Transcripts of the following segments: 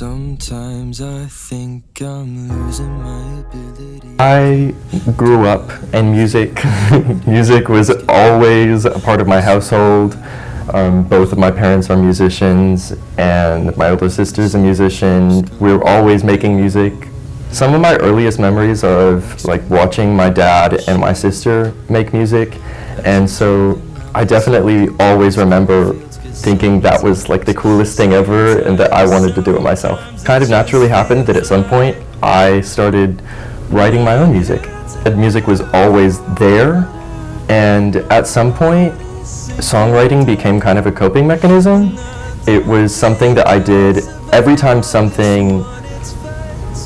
Sometimes I think I'm losing my ability. I grew up and music was always a part of my household. Both of my parents are musicians and my older sister's a musician. We were always making music. Some of my earliest memories are of like watching my dad and my sister make music, and so I definitely always remember thinking that was like the coolest thing ever and that I wanted to do it myself. It kind of naturally happened that at some point I started writing my own music. And music was always there, and at some point songwriting became kind of a coping mechanism. It was something that I did every time something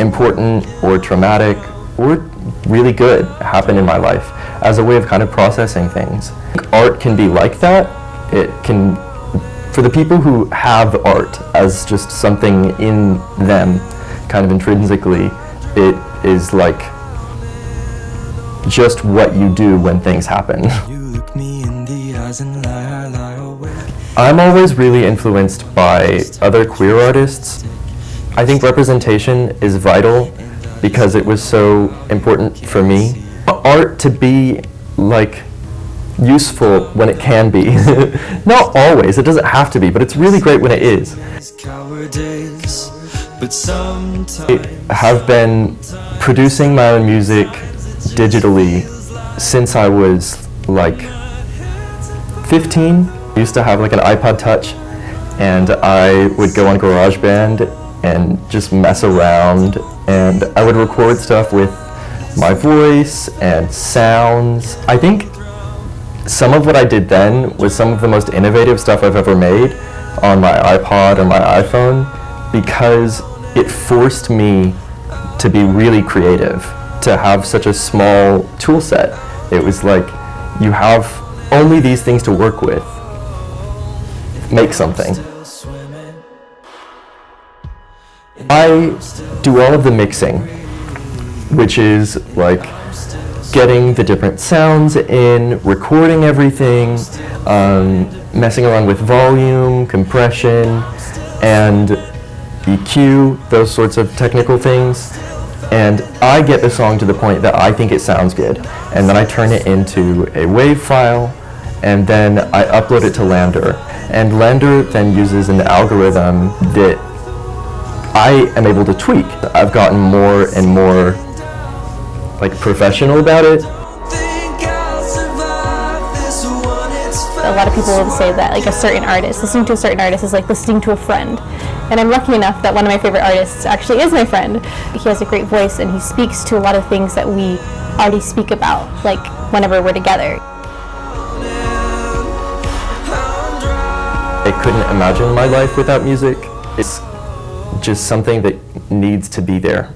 important or traumatic or really good happened in my life, as a way of kind of processing things. Art can be like that. It can, for the people who have art as just something in them, kind of intrinsically, it is like just what you do when things happen. I'm always really influenced by other queer artists. I think representation is vital because it was so important for me. Art to be like useful when it can be. Not always, it doesn't have to be, but it's really great when it is. I have been producing my own music digitally since I was like 15. I used to have like an iPod Touch, and I would go on GarageBand and just mess around, and I would record stuff with my voice and sounds. I think some of what I did then was some of the most innovative stuff I've ever made on my iPod or my iPhone, because it forced me to be really creative, to have such a small tool set. It was like, you have only these things to work with. Make something. I do all of the mixing, which is like getting the different sounds in, recording everything, messing around with volume, compression, and EQ, those sorts of technical things. And I get the song to the point that I think it sounds good, and then I turn it into a WAV file, and then I upload it to Lander. And Lander then uses an algorithm that I am able to tweak. I've gotten more and more like professional about it. A lot of people will say that like listening to a certain artist is like listening to a friend. And I'm lucky enough that one of my favorite artists actually is my friend. He has a great voice and he speaks to a lot of things that we already speak about, like whenever we're together. I couldn't imagine my life without music. It's just something that needs to be there.